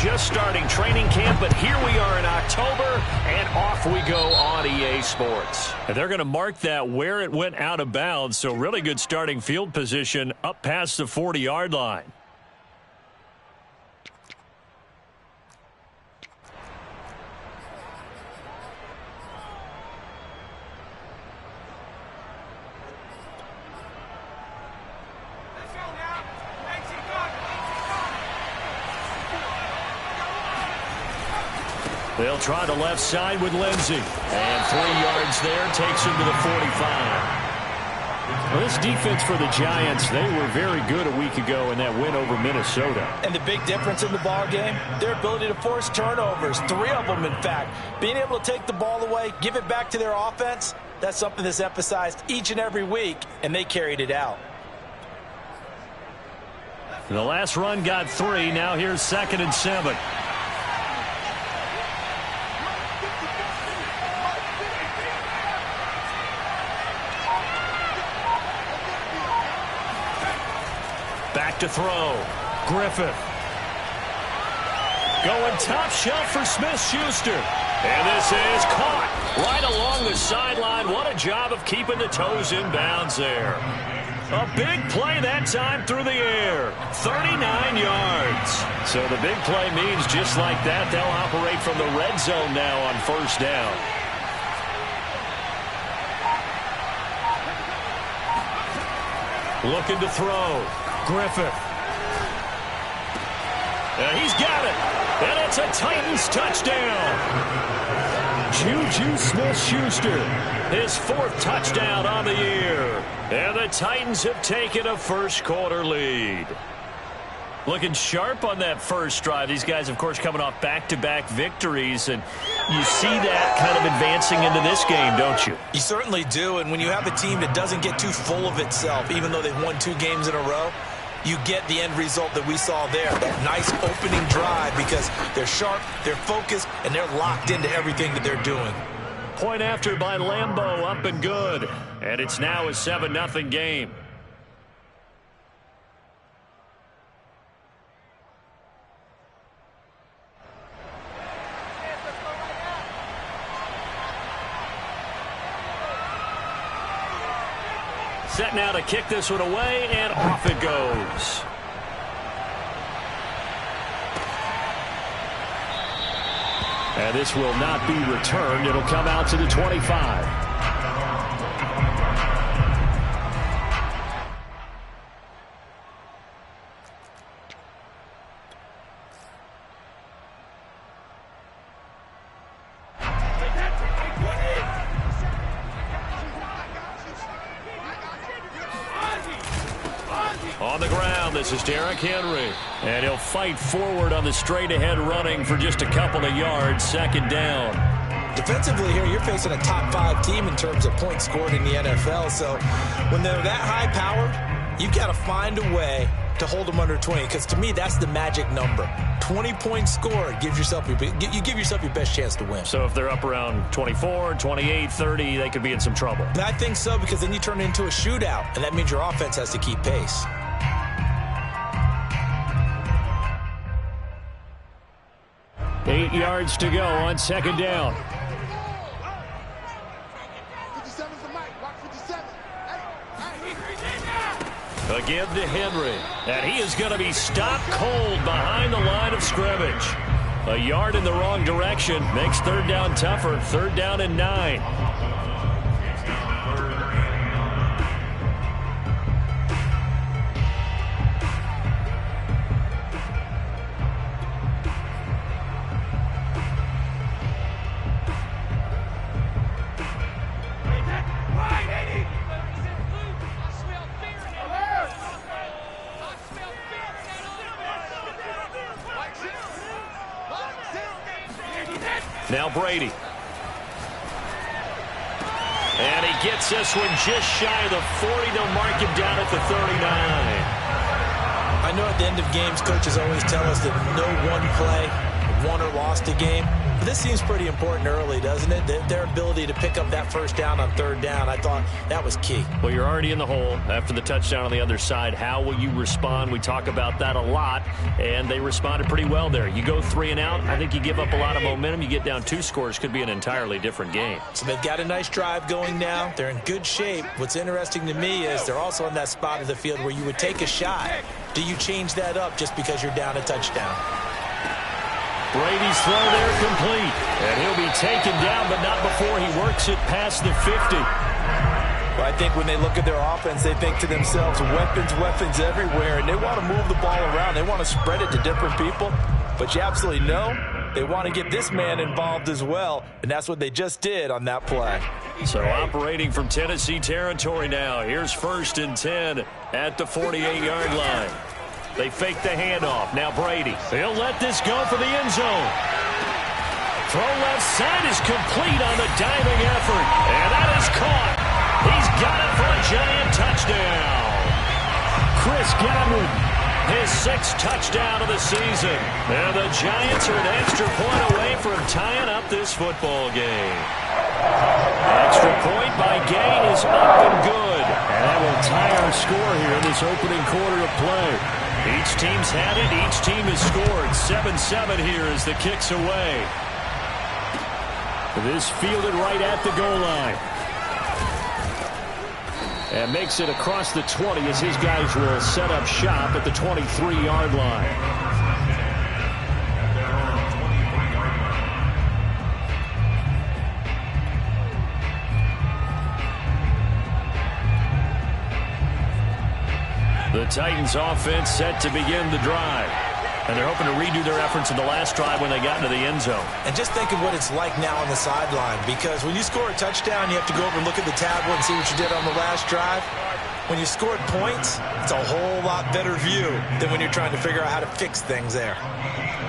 just starting training camp, but here we are in October, and off we go on EA Sports. And they're going to mark that where it went out of bounds, so really good starting field position up past the 40-yard line. They'll try the left side with Lindsey. And 3 yards there, takes him to the 45. Well, this defense for the Giants, they were very good a week ago in that win over Minnesota. And the big difference in the ball game, their ability to force turnovers, 3 of them in fact. Being able to take the ball away, give it back to their offense, that's something that's emphasized each and every week, and they carried it out. The last run got 3. Now here's 2nd and 7. Back to throw. Griffith. Going top shelf for Smith-Schuster. And this is caught right along the sideline. What a job of keeping the toes in bounds there. A big play that time through the air. 39 yards. So the big play means just like that, they'll operate from the red zone now on 1st down. Looking to throw. Griffith. And he's got it. And it's a Titans touchdown. Juju Smith-Schuster, his 4th touchdown on the year. And the Titans have taken a first-quarter lead. Looking sharp on that first drive. These guys, of course, coming off back-to-back victories, and you see that kind of advancing into this game, don't you? You certainly do, and when you have a team that doesn't get too full of itself, even though they've won 2 games in a row, you get the end result that we saw there. That nice opening drive because they're sharp, they're focused, and they're locked into everything that they're doing. Point after by Lambeau, up and good. And it's now a 7-0 game. Set now to kick this one away, and off it goes. And this will not be returned. It'll come out to the 25. On the ground, this is Derrick Henry. And he'll fight forward on the straight-ahead running for just a couple of yards. 2nd down. Defensively here, you're facing a top 5 team in terms of points scored in the NFL. So when they're that high-powered, you've got to find a way to hold them under 20. Because to me, that's the magic number. 20 points scored, you give yourself your best chance to win. So if they're up around 24, 28, 30, they could be in some trouble. And I think so, because then you turn it into a shootout, and that means your offense has to keep pace. Eight yards to go on 2nd down. Again to Henry. And he is going to be stopped cold behind the line of scrimmage. A yard in the wrong direction makes 3rd down tougher. 3rd down and 9. Now Brady. And he gets this one just shy of the 40. They'll mark him down at the 39. I know at the end of games, coaches always tell us that no one play won or lost a game. But this seems pretty important early, doesn't it? Their ability to pick up that first down on third down, I thought that was key. Well, you're already in the hole after the touchdown on the other side. How will you respond? We talk about that a lot, and they responded pretty well there. You go 3 and out, I think you give up a lot of momentum. You get down 2 scores, could be an entirely different game. So they've got a nice drive going now. They're in good shape. What's interesting to me is they're also on that spot of the field where you would take a shot. Do you change that up just because you're down a touchdown? Brady's throw there complete. And he'll be taken down, but not before he works it past the 50. Well, I think when they look at their offense, they think to themselves, weapons everywhere, and they want to move the ball around. They want to spread it to different people. But you absolutely know they want to get this man involved as well, and that's what they just did on that play. So operating from Tennessee territory now. Here's 1st and 10 at the 48-yard line. They fake the handoff. Now Brady. He'll let this go for the end zone. Throw left side is complete on the diving effort. And that is caught. He's got it for a giant touchdown. Chris Godwin, his 6th touchdown of the season. And the Giants are an extra point away from tying up this football game. Extra point by Gain is up and good. And that will tie our score here in this opening quarter of play. Each team's had it. Each team has scored. 7-7 here as the kick's away. This fielded right at the goal line. And makes it across the 20 as his guys will set up shop at the 23-yard line. The Titans offense set to begin the drive. And they're hoping to redo their efforts in the last drive when they got into the end zone. And just think of what it's like now on the sideline, because when you score a touchdown, you have to go over and look at the tablet and see what you did on the last drive. When you scored points, it's a whole lot better view than when you're trying to figure out how to fix things there.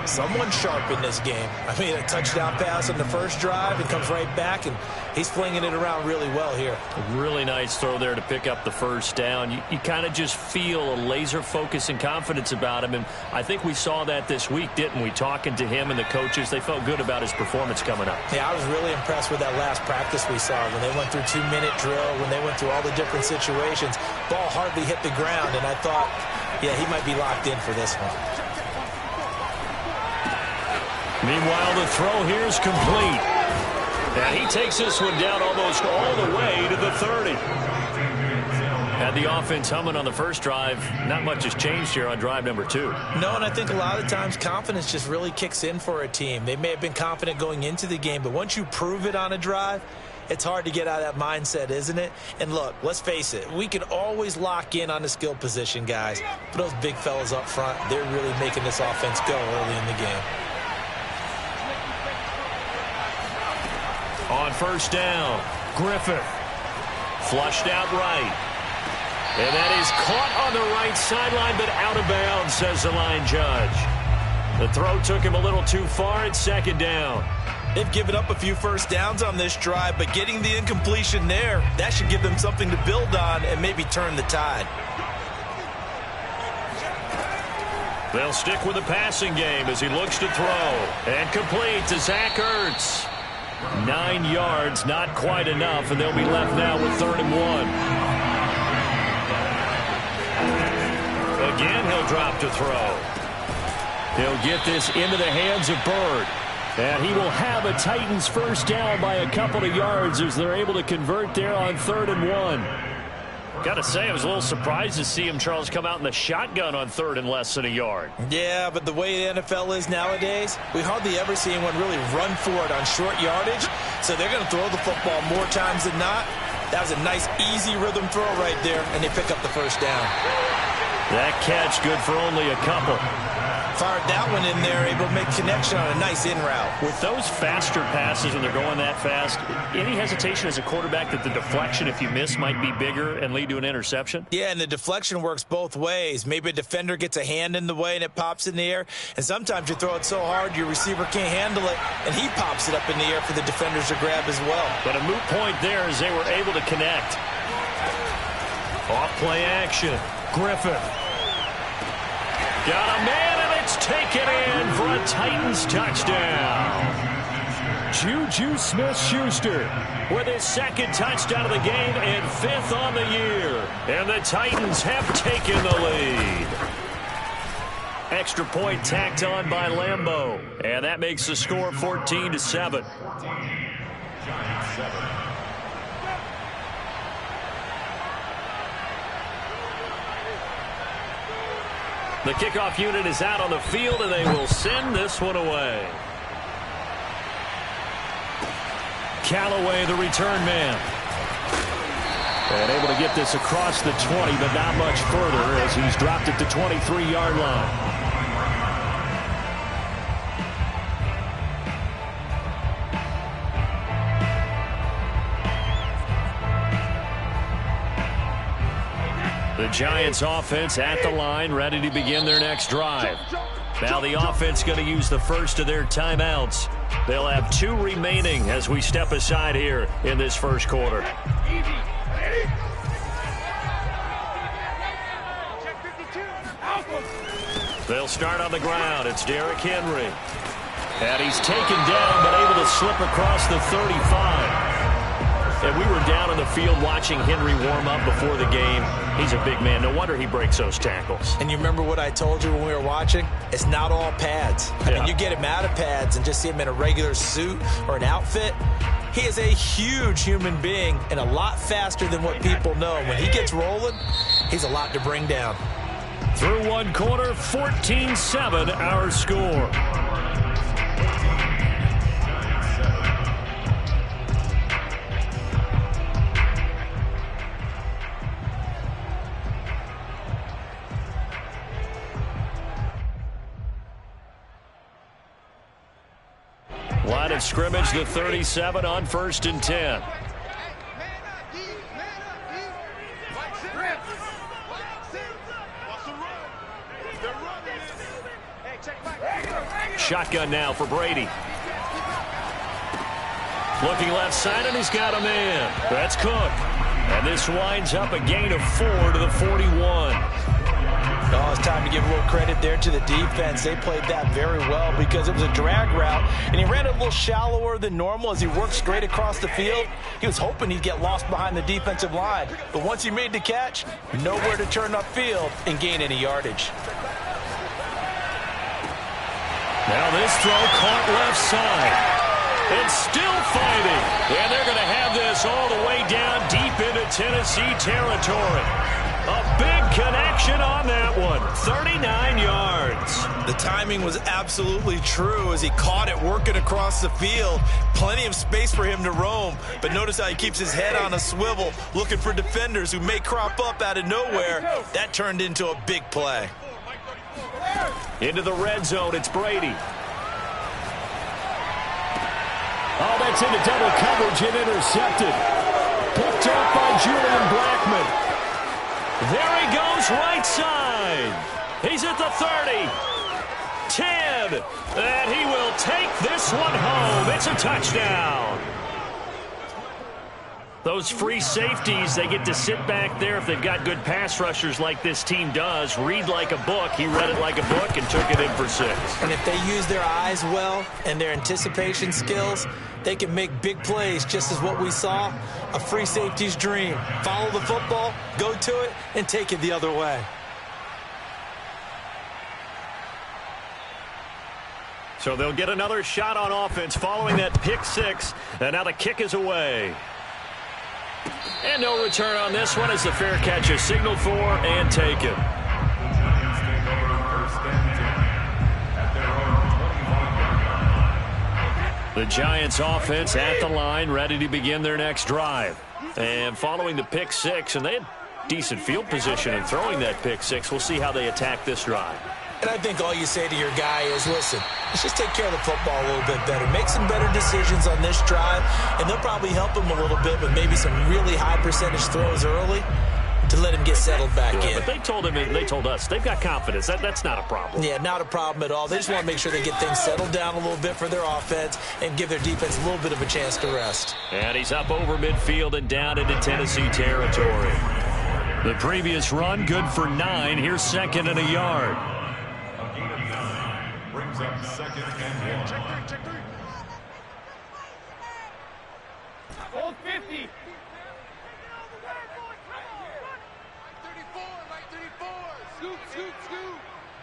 Someone sharp in this game. I mean, a touchdown pass on the first drive, it comes right back, and he's flinging it around really well here. A really nice throw there to pick up the first down. You kind of just feel a laser focus and confidence about him, and I think we saw that this week, didn't we? Talking to him and the coaches, they felt good about his performance coming up. Yeah, I was really impressed with that last practice we saw when they went through 2-minute drill, when they went through all the different situations. Ball hardly hit the ground, and I thought, yeah, he might be locked in for this one. Meanwhile, the throw here is complete. And he takes this one down almost all the way to the 30. Had the offense humming on the first drive. Not much has changed here on drive number 2. No, and I think a lot of times confidence just really kicks in for a team. They may have been confident going into the game, but once you prove it on a drive, it's hard to get out of that mindset, isn't it? And look, let's face it, we can always lock in on the skill position, guys. But those big fellas up front, they're really making this offense go early in the game. On first down, Griffith. Flushed out right. And that is caught on the right sideline, but out of bounds, says the line judge. The throw took him a little too far at 2nd down. They've given up a few first downs on this drive, but getting the incompletion there, that should give them something to build on and maybe turn the tide. They'll stick with the passing game as he looks to throw. And complete to Zach Ertz. 9 yards, not quite enough, and they'll be left now with 3rd and 1. Again, he'll drop to throw. He'll get this into the hands of Bird. And he will have a Titans first down by a couple of yards as they're able to convert there on 3rd and 1. Got to say, I was a little surprised to see him, Charles, come out in the shotgun on 3rd and less than a yard. Yeah, but the way the NFL is nowadays, we hardly ever see anyone really run for it on short yardage. So they're going to throw the football more times than not. That was a nice, easy rhythm throw right there, and they pick up the first down. That catch good for only a couple. Fired that one in there, able to make connection on a nice in route. With those faster passes when they're going that fast, any hesitation as a quarterback that the deflection, if you miss, might be bigger and lead to an interception? Yeah, and the deflection works both ways. Maybe a defender gets a hand in the way and it pops in the air, and sometimes you throw it so hard your receiver can't handle it, and he pops it up in the air for the defenders to grab as well. But a moot point there as they were able to connect. Off play action. Griffith. Got a man, and it's taken it in for a Titans touchdown. Juju Smith-Schuster with his second touchdown of the game and 5th on the year. And the Titans have taken the lead. Extra point tacked on by Lambeau. And that makes the score 14-7. The kickoff unit is out on the field, and they will send this one away. Callaway, the return man. And able to get this across the 20, but not much further as he's dropped it to 23-yard line. The Giants offense at the line, ready to begin their next drive. Now the offense going to use the first of their timeouts. They'll have 2 remaining as we step aside here in this first quarter. They'll start on the ground. It's Derrick Henry. And he's taken down but able to slip across the 35. And we were down in the field watching Henry warm up before the game. He's a big man. No wonder he breaks those tackles. And you remember what I told you when we were watching? It's not all pads. I mean, you get him out of pads and just see him in a regular suit or an outfit. He is a huge human being and a lot faster than what people know. When he gets rolling, he's a lot to bring down. Through one quarter, 14-7 our score. Line of scrimmage, the 37 on 1st and 10. Shotgun now for Brady. Looking left side, and he's got a man. That's Cook. And this winds up a gain of 4 to the 41. Oh, it's time to give a little credit there to the defense. They played that very well because it was a drag route, and he ran it a little shallower than normal as he worked straight across the field. He was hoping he'd get lost behind the defensive line, but once he made the catch, nowhere to turn upfield and gain any yardage. Now this throw caught left side. And still fighting. And they're going to have this all the way down deep into Tennessee territory. A big connection on that one. 39 yards. The timing was absolutely true as he caught it working across the field. Plenty of space for him to roam. But notice how he keeps his head on a swivel, looking for defenders who may crop up out of nowhere. That turned into a big play. Into the red zone, it's Brady. Oh, that's into double coverage and intercepted. Picked up by Julian Blackmon. There he goes, right side. He's at the 30. 10. And he will take this one home. It's a touchdown. Those free safeties, they get to sit back there if they've got good pass rushers like this team does. Read like a book. He read it like a book and took it in for 6. And if they use their eyes well and their anticipation skills, they can make big plays, just as what we saw, a free safety's dream. Follow the football, go to it, and take it the other way. So they'll get another shot on offense following that pick 6, and now the kick is away. And no return on this one as the fair catch is signaled for and taken. The Giants offense at the line, ready to begin their next drive. And following the pick 6, and they had decent field position in throwing that pick 6. We'll see how they attack this drive. And I think all you say to your guy is, listen, let's just take care of the football a little bit better. Make some better decisions on this drive, and they'll probably help him a little bit with maybe some really high percentage throws early to let him get settled back in. But they told him, and they told us, they've got confidence. That's not a problem. Yeah, not a problem at all. They just want to make sure they get things settled down a little bit for their offense and give their defense a little bit of a chance to rest. And he's up over midfield and down into Tennessee territory. The previous run, good for 9. Here's 2nd and a yard. brings up 2nd and 1. Check three. Hold 50. 34. Scoop.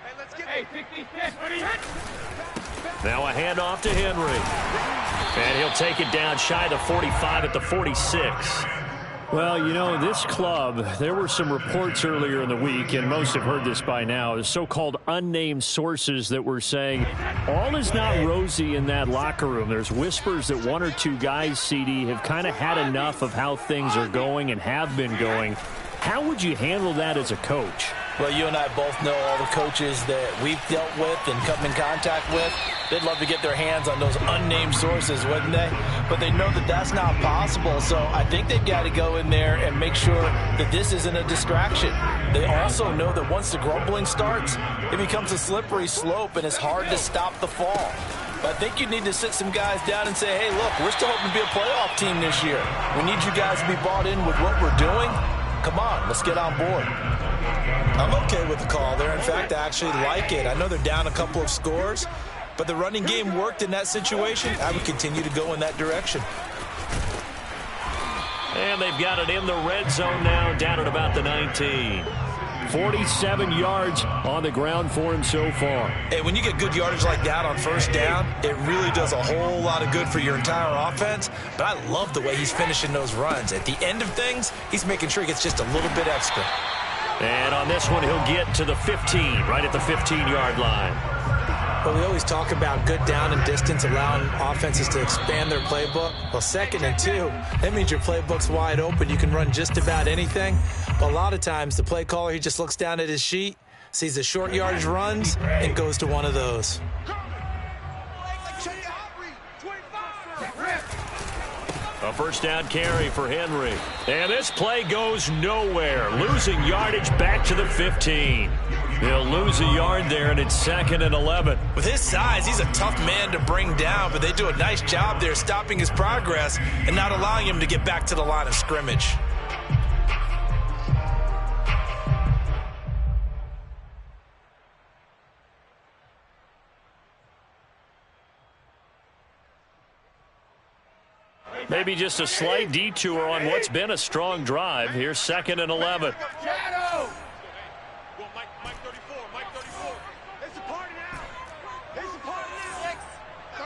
Hey, let's get 50. Now a handoff to Henry. And he'll take it down shy of 45 at the 46. Well, you know, this club, there were some reports earlier in the week, and most have heard this by now, the so-called unnamed sources that were saying all is not rosy in that locker room. There's whispers that one or two guys, CD, have kind of had enough of how things are going and have been going. How would you handle that as a coach? Well, you and I both know all the coaches that we've dealt with and come in contact with. They'd love to get their hands on those unnamed sources, wouldn't they? But they know that that's not possible, so I think they've got to go in there and make sure that this isn't a distraction. They also know that once the grumbling starts, it becomes a slippery slope, and it's hard to stop the fall. But I think you need to sit some guys down and say, hey, look, we're still hoping to be a playoff team this year. We need you guys to be bought in with what we're doing. Come on, let's get on board. I'm okay with the call there. In fact, I actually like it. I know they're down a couple of scores, but the running game worked in that situation. I would continue to go in that direction. And they've got it in the red zone now, down at about the 19. 47 yards on the ground for him so far. Hey, when you get good yardage like that on first down, it really does a whole lot of good for your entire offense. But I love the way he's finishing those runs. At the end of things, he's making sure he gets just a little bit extra. And on this one, he'll get to the 15, right at the 15-yard line. Well, we always talk about good down and distance, allowing offenses to expand their playbook. Well, 2nd and 2, that means your playbook's wide open. You can run just about anything. But a lot of times, the play caller, he just looks down at his sheet, sees the short yardage runs, and goes to one of those. A first down carry for Henry. And this play goes nowhere. Losing yardage back to the 15. He'll lose a yard there, and it's 2nd and 11. With his size, he's a tough man to bring down, but they do a nice job there stopping his progress and not allowing him to get back to the line of scrimmage. Maybe just a slight detour on what's been a strong drive. Here's 2nd and 11. Shadow! Mike 34. It's a party now.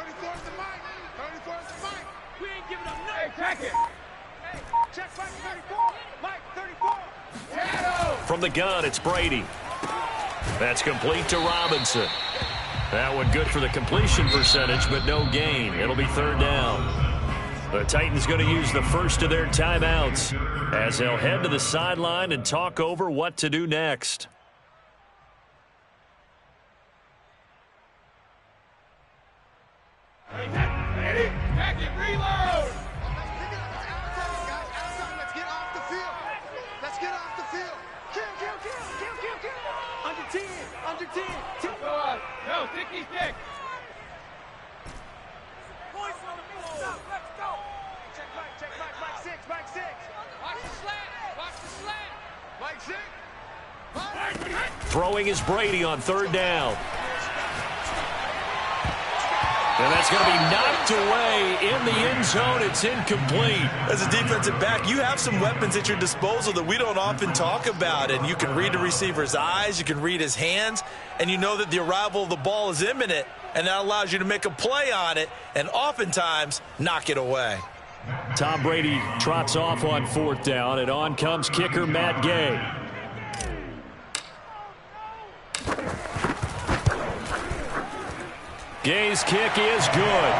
34's the Mike. We ain't giving up nothing. Hey, check it. Hey, check Mike 34. Mike 34. Shadow! From the gun, it's Brady. That's complete to Robinson. That one good for the completion percentage, but no gain. It'll be 3rd down. The Titans going to use the first of their timeouts as they'll head to the sideline and talk over what to do next. Ready? Back it, reload! Let's get off the field. Kill. Under 10. Go up. No, 66. Mike 6. Watch the slant. Mike 6. Throwing is Brady on 3rd down. And that's going to be knocked away in the end zone. It's incomplete. As a defensive back, you have some weapons at your disposal that we don't often talk about. And you can read the receiver's eyes, you can read his hands, and you know that the arrival of the ball is imminent, and that allows you to make a play on it and oftentimes knock it away. Tom Brady trots off on 4th down, and on comes kicker Matt Gay. Gay's kick is good.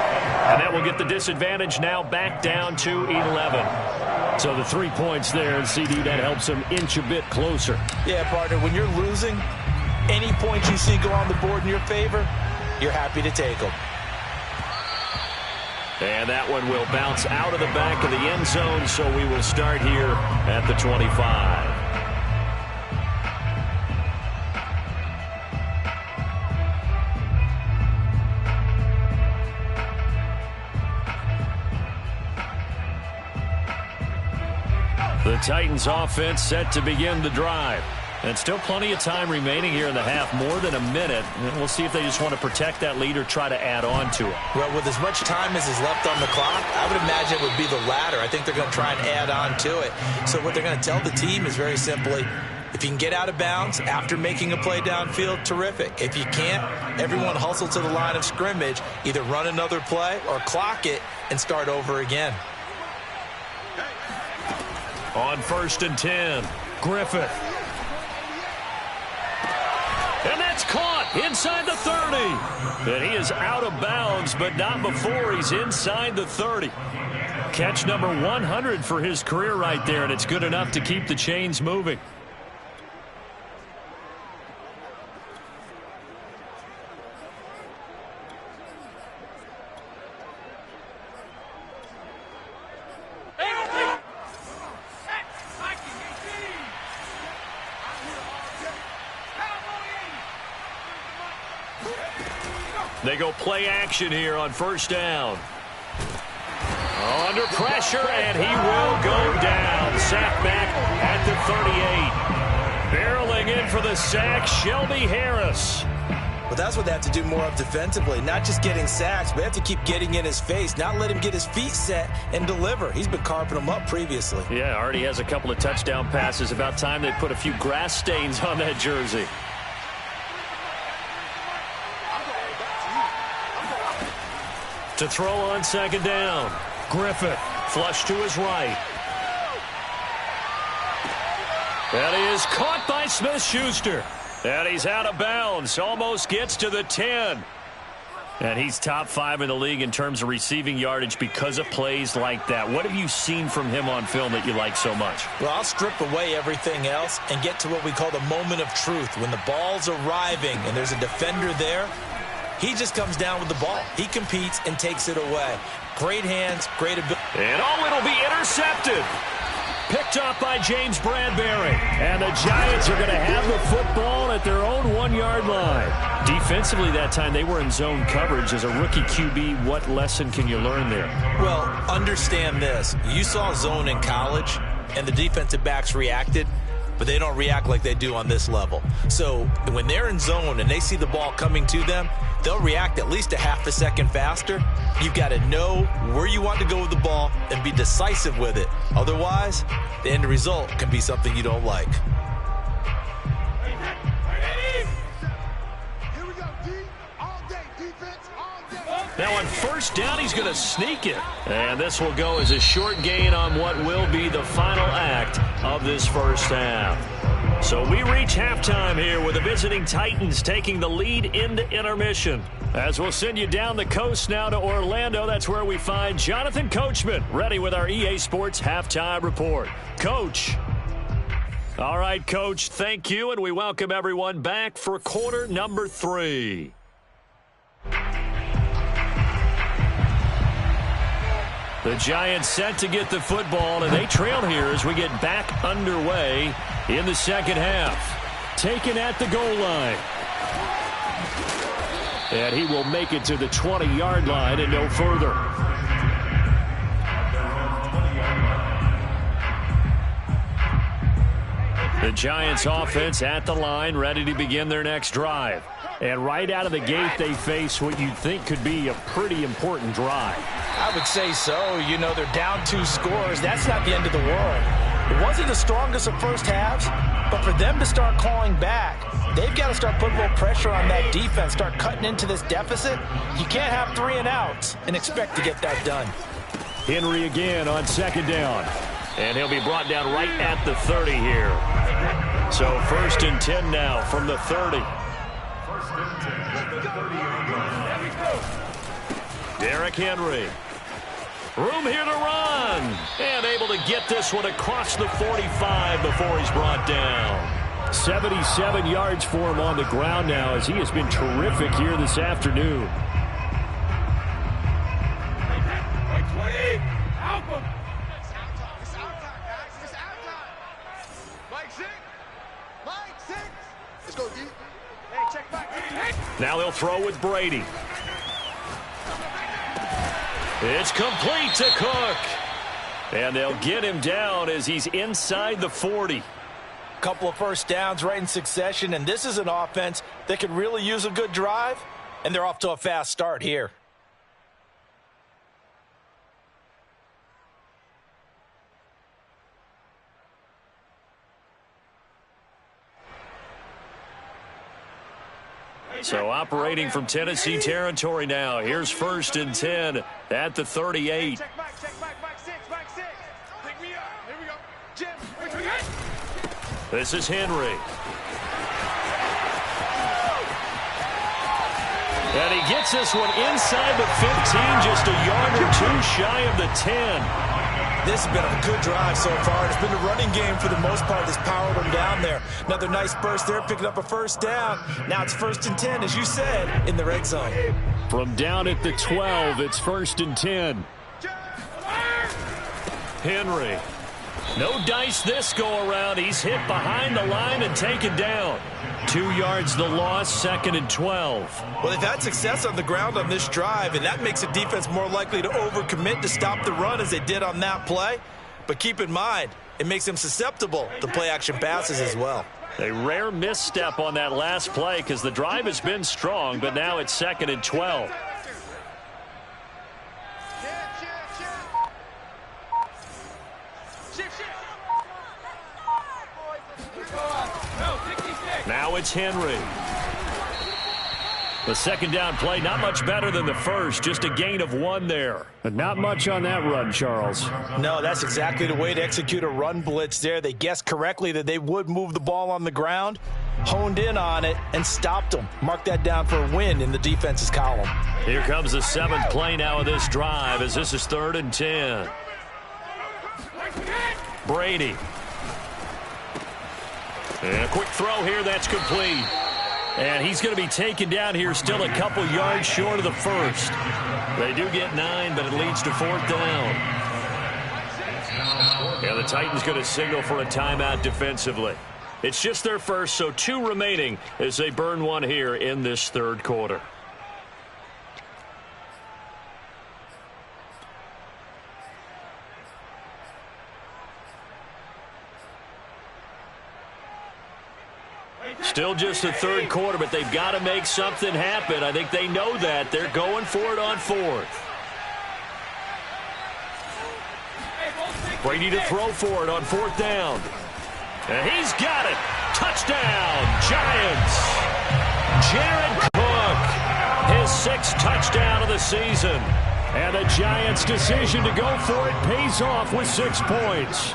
And that will get the disadvantage now back down to 11. So the 3 points there, and CD, that helps him inch a bit closer. Yeah, partner, when you're losing, any points you see go on the board in your favor, you're happy to take them. And that one will bounce out of the back of the end zone, so we will start here at the 25. The Titans offense set to begin the drive. And still plenty of time remaining here in the half, more than a minute. And we'll see if they just want to protect that lead or try to add on to it. Well, with as much time as is left on the clock, I would imagine it would be the latter. I think they're going to try and add on to it. So what they're going to tell the team is very simply, if you can get out of bounds after making a play downfield, terrific. If you can't, everyone hustle to the line of scrimmage, either run another play or clock it and start over again. On 1st and 10, Griffith. And that's caught inside the 30. And he is out of bounds, but not before he's inside the 30. Catch number 100 for his career right there, and it's good enough to keep the chains moving. They go play action here on 1st down. Under pressure, and he will go down. Sack back at the 38. Barreling in for the sack, Shelby Harris. Well, that's what they have to do more of defensively. Not just getting sacks, but they have to keep getting in his face. Not let him get his feet set and deliver. He's been carving them up previously. Yeah, already has a couple of touchdown passes. About time they put a few grass stains on that jersey. To throw on 2nd down. Griffith, flush to his right. That is caught by Smith-Schuster. And he's out of bounds. Almost gets to the 10. And he's top 5 in the league in terms of receiving yardage because of plays like that. What have you seen from him on film that you like so much? Well, I'll strip away everything else and get to what we call the moment of truth. When the ball's arriving and there's a defender there, he just comes down with the ball. He competes and takes it away. Great hands, great ability. And it'll be intercepted. Picked up by James Bradbury. And the Giants are going to have the football at their own 1-yard line. Defensively that time, they were in zone coverage. As a rookie QB, what lesson can you learn there? Well, understand this. You saw zone in college, and the defensive backs reacted, but they don't react like they do on this level. So when they're in zone and they see the ball coming to them, they'll react at least a half a second faster. You've got to know where you want to go with the ball and be decisive with it. Otherwise, the end result can be something you don't like. Here we go, D. All day, defense, all day. Now on 1st down, he's going to sneak it. And this will go as a short gain on what will be the final act of this 1st half. So we reach halftime here with the visiting Titans taking the lead into intermission. As we'll send you down the coast now to Orlando, that's where we find Jonathan Coachman ready with our EA Sports Halftime Report. Coach. All right, Coach, thank you, and we welcome everyone back for quarter number 3. The Giants set to get the football, and they trail here as we get back underway in the 2nd half. Taken at the goal line. And he will make it to the 20-yard line and no further. The Giants offense at the line, ready to begin their next drive. And right out of the gate, they face what you'd think could be a pretty important drive. I would say so. You know, they're down 2 scores. That's not the end of the world. It wasn't the strongest of first halves, but for them to start clawing back, they've got to start putting a little pressure on that defense, start cutting into this deficit. You can't have 3 and outs and expect to get that done. Henry again on 2nd down. And he'll be brought down right at the 30 here. So 1st and 10 now from the 30. Derrick Henry. Room here to run. And able to get this one across the 45 before he's brought down. 77 yards for him on the ground now as he has been terrific here this afternoon. Now they'll throw with Brady. It's complete to Cook. And they'll get him down as he's inside the 40. Couple of first downs right in succession, and this is an offense that could really use a good drive, and they're off to a fast start here. So operating from Tennessee territory now. Here's 1st and 10 at the 38. Check Mike, six. Pick me up. Here we go. Jim, This is Henry. And he gets this one inside the 15, just a yard or two shy of the 10. This has been a good drive so far. It's been the running game for the most part that's powered them down there. Another nice burst there, picking up a first down. Now it's 1st and 10, as you said, in the red zone. From down at the 12, it's 1st and 10. Henry. No dice this go-around. He's hit behind the line and taken down. 2 yards the loss, 2nd and 12. Well, they've had success on the ground on this drive, and that makes a defense more likely to overcommit to stop the run as they did on that play. But keep in mind, it makes them susceptible to play-action passes as well. A rare misstep on that last play because the drive has been strong, but now it's 2nd and 12. Now it's Henry. The 2nd down play, not much better than the first, just a gain of 1 there. But not much on that run, Charles. No, that's exactly the way to execute a run blitz there. They guessed correctly that they would move the ball on the ground, honed in on it, and stopped them. Mark that down for a win in the defense's column. Here comes the 7th play now of this drive as this is 3rd and 10. Brady. And a quick throw here, that's complete. And he's going to be taken down here, still a couple yards short of the first. They do get 9, but it leads to 4th down. Yeah, the Titans going to signal for a timeout defensively. It's just their first, so 2 remaining as they burn 1 here in this 3rd quarter. Still just the 3rd quarter, but they've got to make something happen. I think they know that. They're going for it on 4th. Brady to throw for it on 4th down. And he's got it. Touchdown, Giants. Jared Cook, his 6th touchdown of the season. And the Giants' decision to go for it pays off with 6 points.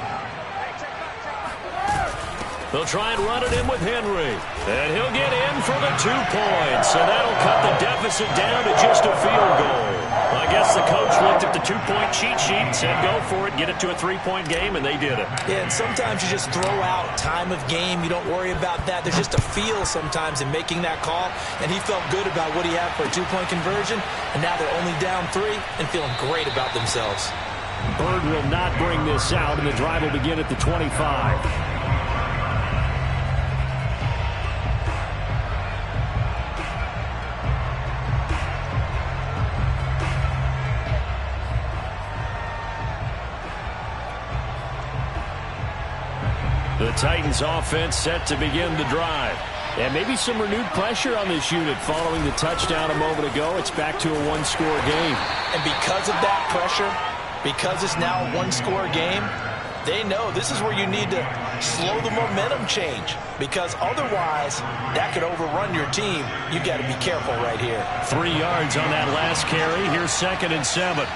They'll try and run it in with Henry. And he'll get in for the 2 points. So that'll cut the deficit down to just a field goal. I guess the coach looked at the 2-point cheat sheet and said, go for it, get it to a 3-point game, and they did it. Yeah, and sometimes you just throw out time of game. You don't worry about that. There's just a feel sometimes in making that call. And he felt good about what he had for a 2-point conversion. And now they're only down 3 and feeling great about themselves. Bird will not bring this out, and the drive will begin at the 25. The Titans offense set to begin the drive. And maybe some renewed pressure on this unit following the touchdown a moment ago. It's back to a 1-score game. And because of that pressure, because it's now a 1-score game, they know this is where you need to slow the momentum change. Because otherwise, that could overrun your team. You got to be careful right here. 3 yards on that last carry. Here's 2nd and 7.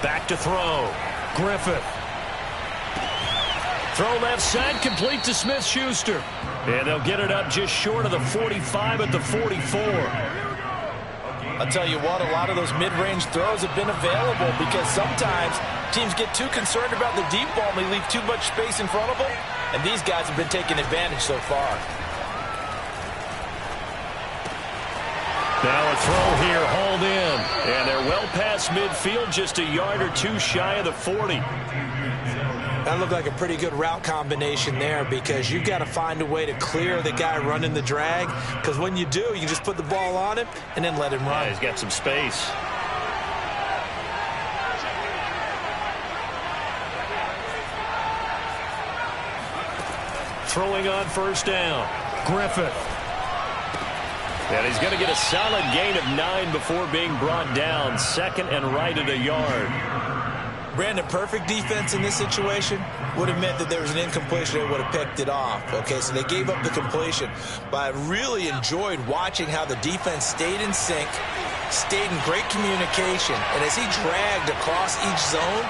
Back to throw. Griffith. Throw left side, complete to Smith-Schuster. And they'll get it up just short of the 45 at the 44. I'll tell you what, a lot of those mid-range throws have been available because sometimes teams get too concerned about the deep ball and they leave too much space in front of them. And these guys have been taking advantage so far. Now a throw here, hauled in. And they're well past midfield, just a yard or two shy of the 40. That looked like a pretty good route combination there because you've got to find a way to clear the guy running the drag, because when you do, you just put the ball on him and then let him run. Yeah, he's got some space. Throwing on first down, Griffith. And he's going to get a solid gain of 9 before being brought down. Second and right at a yard. Brandon, perfect defense in this situation would have meant that there was an incompletion. They would have picked it off. Okay, so they gave up the completion. But I really enjoyed watching how the defense stayed in sync, stayed in great communication. And as he dragged across each zone,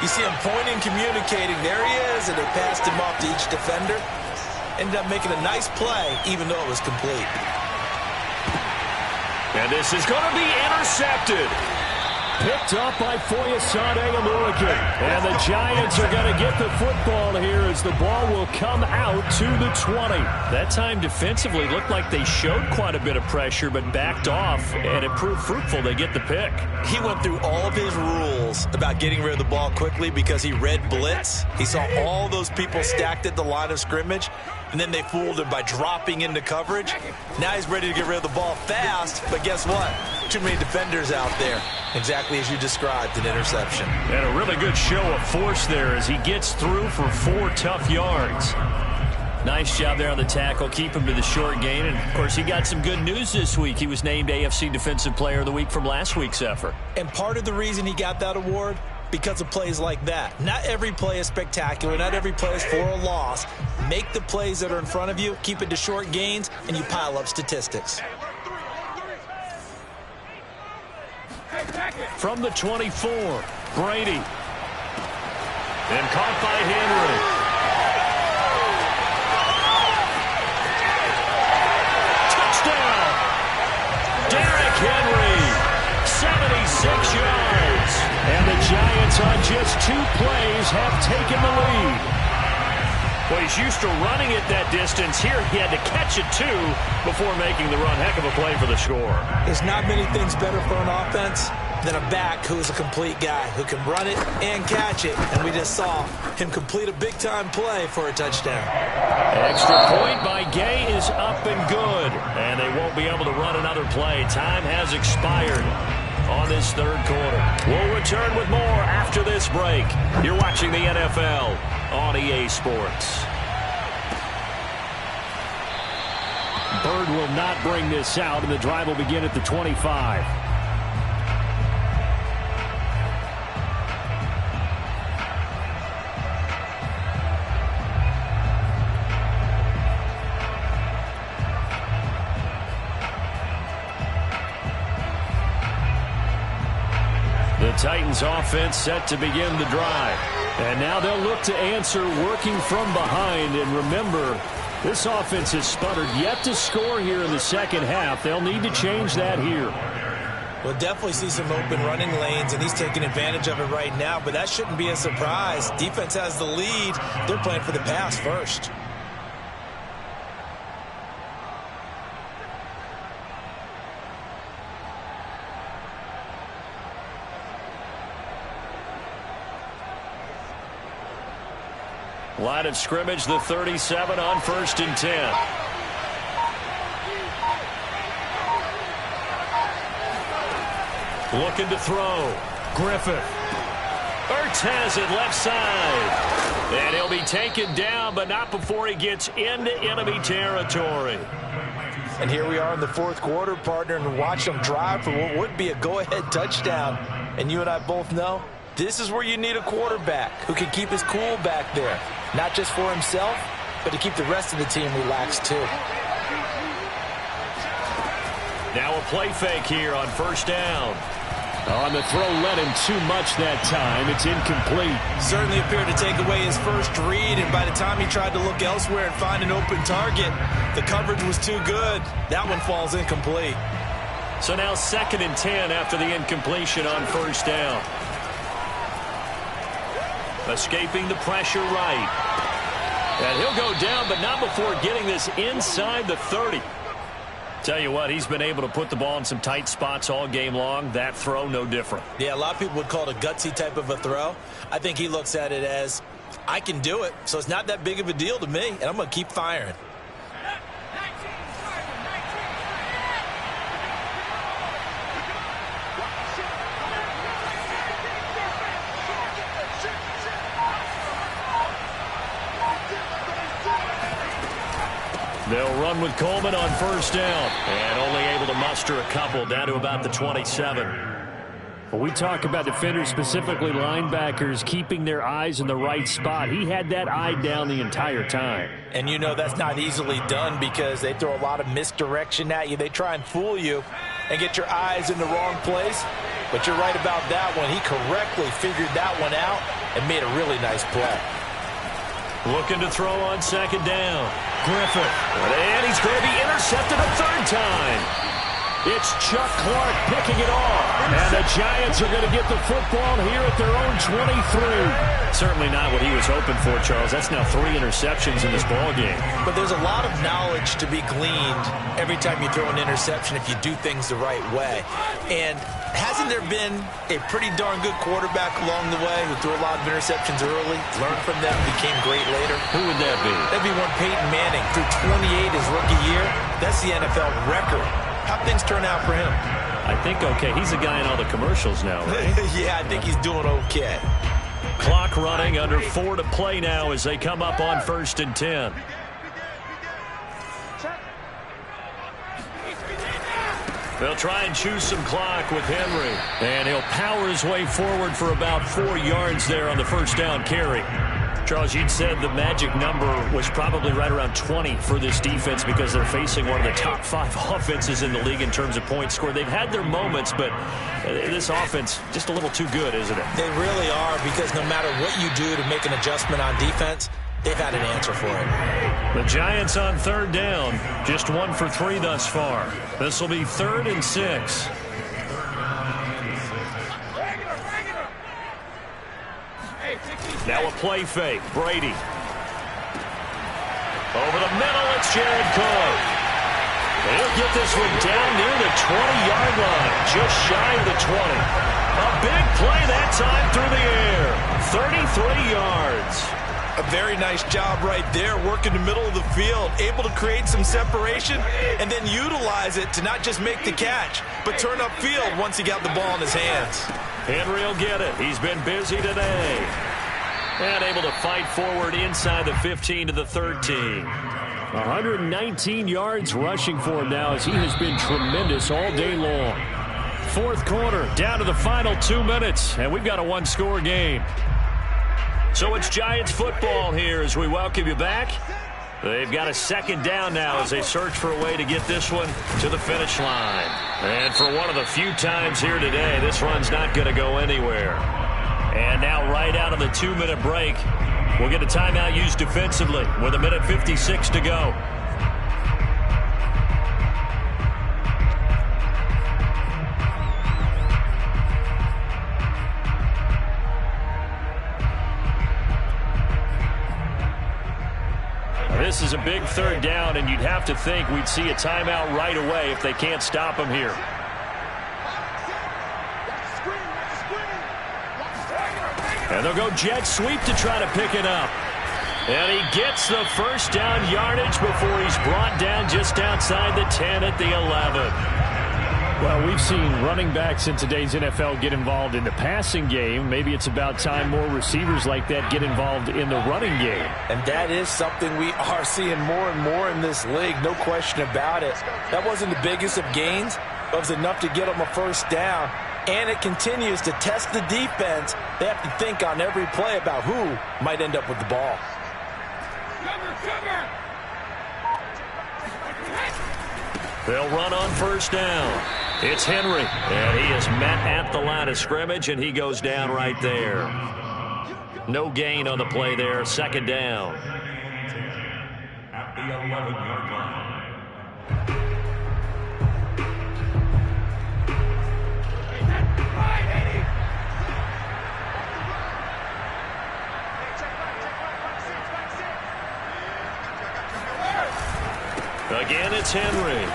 you see him pointing, communicating. There he is, and they passed him off to each defender. Ended up making a nice play, even though it was complete. And this is going to be intercepted. Picked up by Foyesade Amurican. And the Giants are going to get the football here as the ball will come out to the 20. That time defensively looked like they showed quite a bit of pressure but backed off, and it proved fruitful. They get the pick. He went through all of his rules about getting rid of the ball quickly because he read blitz. He saw all those people stacked at the line of scrimmage, and then they fooled him by dropping into coverage. Now he's ready to get rid of the ball fast, but guess what? Too many defenders out there. Exactly as you described, an interception. And a really good show of force there as he gets through for 4 tough yards. Nice job there on the tackle. Keep him to the short gain. And, of course, he got some good news this week. He was named AFC Defensive Player of the Week from last week's effort. And part of the reason he got that award, because of plays like that. Not every play is spectacular. Not every play is for a loss. Make the plays that are in front of you, keep it to short gains, and you pile up statistics. From the 24, Brady. And caught by Henry. Touchdown! Derrick Henry, 76 yards. And the Giants on just 2 plays have taken the lead. Well, he's used to running it that distance. Here he had to catch it, too, before making the run. Heck of a play for the score. There's not many things better for an offense than a back who is a complete guy who can run it and catch it. And we just saw him complete a big-time play for a touchdown. Extra point by Gay is up and good. And they won't be able to run another play. Time has expired on this third quarter. We'll return with more after this break. You're watching the NFL on EA Sports. Bird will not bring this out, and the drive will begin at the 25. The Titans offense set to begin the drive. And now they'll look to answer working from behind. And remember, this offense has sputtered yet to score here in the second half. They'll need to change that here. We'll definitely see some open running lanes, and he's taking advantage of it right now. But that shouldn't be a surprise. Defense has the lead. They're playing for the pass first. Line of scrimmage, the 37 on 1st and 10. Looking to throw. Griffith. Ertz has it left side. And he'll be taken down, but not before he gets into enemy territory. And here we are in the 4th quarter, partner, and watch them drive for what would be a go-ahead touchdown. And you and I both know this is where you need a quarterback who can keep his cool back there. Not just for himself, but to keep the rest of the team relaxed too. Now a play fake here on 1st down. On the throw, led him too much that time. It's incomplete. Certainly appeared to take away his first read, and by the time he tried to look elsewhere and find an open target, the coverage was too good. That one falls incomplete. So now 2nd and 10 after the incompletion on 1st down. Escaping the pressure right. And he'll go down, but not before getting this inside the 30. Tell you what, he's been able to put the ball in some tight spots all game long. That throw, no different. Yeah, a lot of people would call it a gutsy type of a throw. I think he looks at it as I can do it, so it's not that big of a deal to me, and I'm going to keep firing. They'll run with Coleman on first down, and only able to muster a couple down to about the 27. When we talk about defenders, specifically linebackers, keeping their eyes in the right spot, he had that eye down the entire time. And you know that's not easily done because they throw a lot of misdirection at you. They try and fool you and get your eyes in the wrong place. But you're right about that one. He correctly figured that one out and made a really nice play. Looking to throw on second down. Griffith. And he's going to be intercepted a third time. It's Chuck Clark picking it off. And the Giants are going to get the football here at their own 23. Certainly not what he was hoping for, Charles. That's now 3 interceptions in this ballgame. But there's a lot of knowledge to be gleaned every time you throw an interception if you do things the right way. And hasn't there been a pretty darn good quarterback along the way who threw a lot of interceptions early, learned from them, became great later? Who would that be? That'd be one Peyton Manning. Threw 28 his rookie year. That's the NFL record. How'd things turn out for him? I think okay. He's a guy in all the commercials now, right? Yeah, I think he's doing okay. Clock running, under 4 to play now as they come up on 1st and 10. They'll try and choose some clock with Henry. And he'll power his way forward for about 4 yards there on the first down carry. Charles, you'd said the magic number was probably right around 20 for this defense because they're facing one of the top 5 offenses in the league in terms of points scored. They've had their moments, but this offense just a little too good, isn't it? They really are, because no matter what you do to make an adjustment on defense, they've had an answer for it. The Giants on 3rd down, just 1 for 3 thus far. This will be 3rd and 6. Now a play fake. Brady. Over the middle, it's Jared Cook. He'll get this one down near the 20-yard line, just shy of the 20. A big play that time through the air. 33 yards. A very nice job right there, working the middle of the field, able to create some separation and then utilize it to not just make the catch, but turn upfield once he got the ball in his hands. Henry will get it. He's been busy today. And able to fight forward inside the 15 to the 13. 119 yards rushing for him now as he has been tremendous all day long. 4th quarter, down to the final 2 minutes, and we've got a 1-score game. So it's Giants football here as we welcome you back. They've got a 2nd down now as they search for a way to get this one to the finish line. And for one of the few times here today, this run's not going to go anywhere. And now right out of the 2-minute break, we'll get a timeout used defensively with 1:56 to go. This is a big 3rd down, and you'd have to think we'd see a timeout right away if they can't stop him here. And they'll go jet sweep to try to pick it up. And he gets the first down yardage before he's brought down just outside the 10 at the 11. Well, we've seen running backs in today's NFL get involved in the passing game. Maybe it's about time more receivers like that get involved in the running game. And that is something we are seeing more and more in this league, no question about it. That wasn't the biggest of gains, but it was enough to get them a first down. And it continues to test the defense. They have to think on every play about who might end up with the ball. They'll run on first down. It's Henry, and he is met at the line of scrimmage, and he goes down right there. No gain on the play there, 2nd down. At the 11-yard line. Again, it's Henry.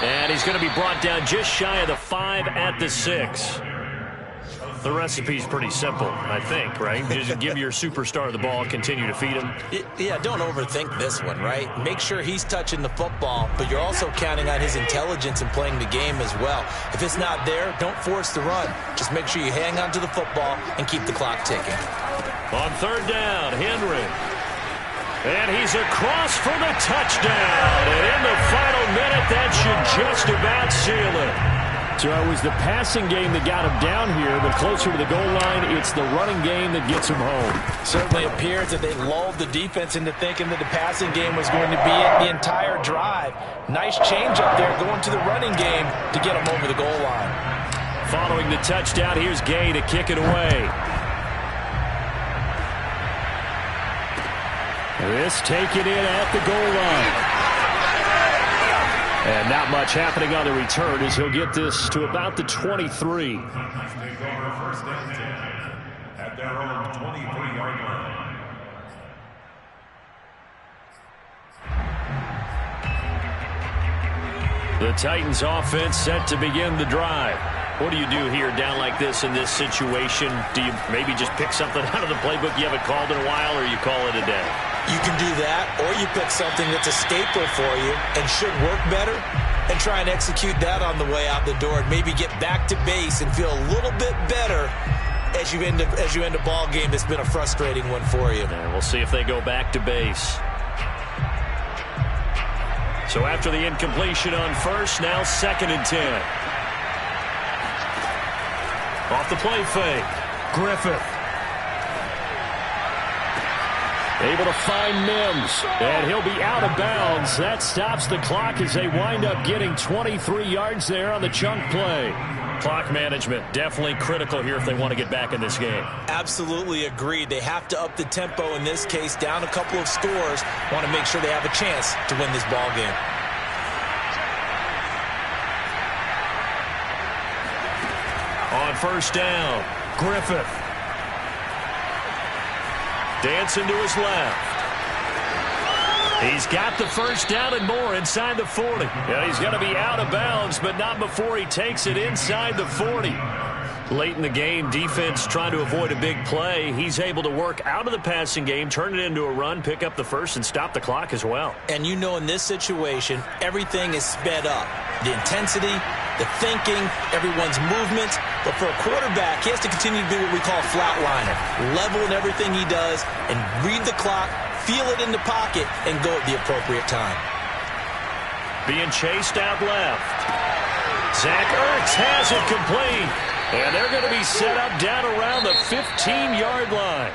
And he's going to be brought down just shy of the 5 at the 6. The recipe's pretty simple, I think, right? Just give your superstar the ball, continue to feed him. Yeah, don't overthink this one, right? Make sure he's touching the football, but you're also counting on his intelligence in playing the game as well. If it's not there, don't force the run. Just make sure you hang on to the football and keep the clock ticking. On third down, Henry. And he's across for the touchdown. And in the final minute, that should just about seal it. So it was the passing game that got him down here, but closer to the goal line, it's the running game that gets him home. Certainly appears that they lulled the defense into thinking that the passing game was going to be it the entire drive. Nice change up there going to the running game to get him over the goal line. Following the touchdown, here's Gay to kick it away. This taken in at the goal line. And not much happening on the return as he'll get this to about the 23. At their own 23-yard line. The Titans offense set to begin the drive. What do you do here down like this in this situation? Do you maybe just pick something out of the playbook you haven't called in a while, or you call it a day? You can do that, or you pick something that's a staple for you and should work better and try and execute that on the way out the door and maybe get back to base and feel a little bit better as you end a ball game that's been a frustrating one for you. And we'll see if they go back to base. So after the incompletion on first, now 2nd and 10. Off the play fake, Griffith. Able to find Mims, and he'll be out of bounds. That stops the clock as they wind up getting 23 yards there on the chunk play. Clock management, definitely critical here if they want to get back in this game. Absolutely agreed. They have to up the tempo in this case, down a couple of scores. Want to make sure they have a chance to win this ball game. On first down, Griffith. Dancing to his left. He's got the first down and more inside the 40. Yeah, he's going to be out of bounds, but not before he takes it inside the 40. Late in the game, defense trying to avoid a big play. He's able to work out of the passing game, turn it into a run, pick up the first, and stop the clock as well. And you know in this situation, everything is sped up. The intensity, the thinking, everyone's movements. But for a quarterback, he has to continue to do what we call a flatliner. Level in everything he does and read the clock, feel it in the pocket, and go at the appropriate time. Being chased out left. Zach Ertz has it complete. And they're going to be set up down around the 15-yard line.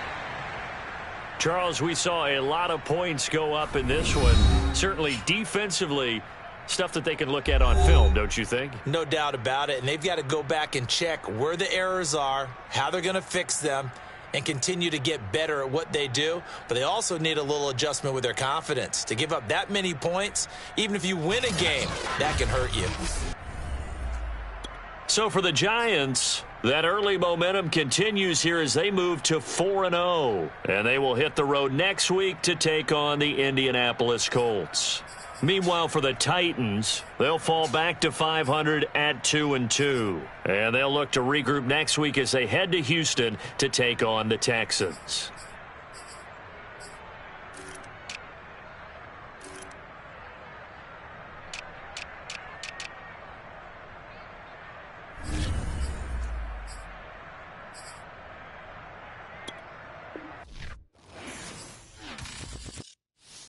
Charles, we saw a lot of points go up in this one. Certainly defensively, stuff that they can look at on film, don't you think? No doubt about it. And they've got to go back and check where the errors are, how they're going to fix them, and continue to get better at what they do. But they also need a little adjustment with their confidence. To give up that many points, even if you win a game, that can hurt you. So for the Giants, that early momentum continues here as they move to 4-0. And they will hit the road next week to take on the Indianapolis Colts. Meanwhile, for the Titans, they'll fall back to 500 at 2-2. And they'll look to regroup next week as they head to Houston to take on the Texans.